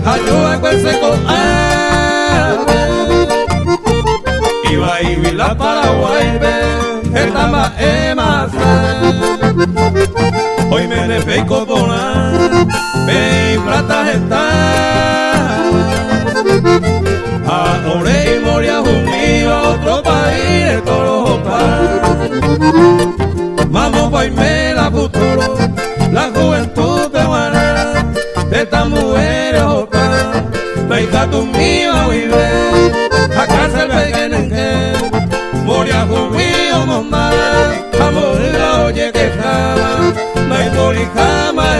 ayuda con seco iba y vi la Paraguay esta más hoy me le peico por ve y plata está ahora y moría junio a otro país de todos vamos pa' irme la futuro la juventud peruana de estas mujeres otra venga tu mío a vivir a cárcel pequeña que moría junio mamá amor la oye que jamás no hay por y jamás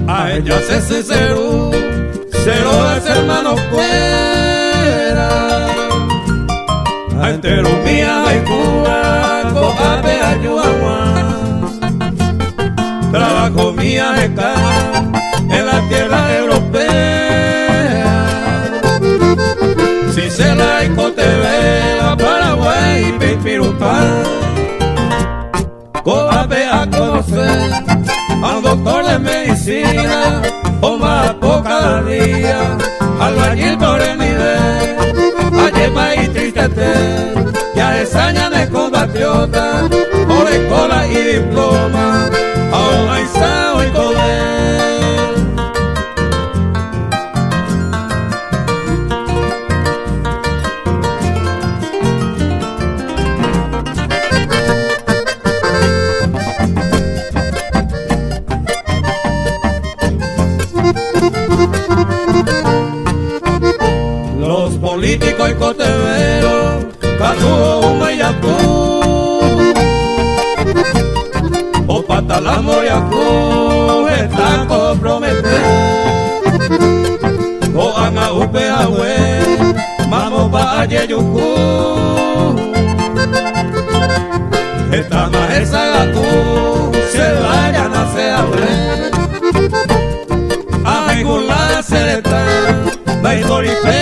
a ella se cero es hermano fuera a entero mía y Cuba coape ayuda trabajo mía acá en la tierra europea si se la Icoteve a Paraguay y Pipirupán coape a conocer a un doctor de medicina o más por cada día albañil por el nivel ayer país tristete que a desaña de compatriota por escuela y diploma a un sao y poder los políticos y coteveros, Catuo, Mayapú, o Patala Moriacú, están comprometidos. O Ana Upeahue, Mamo pa Ayeyucú, esta majesa Gatú, se vayan a Seahue, a Megulá se le está, Baidorife.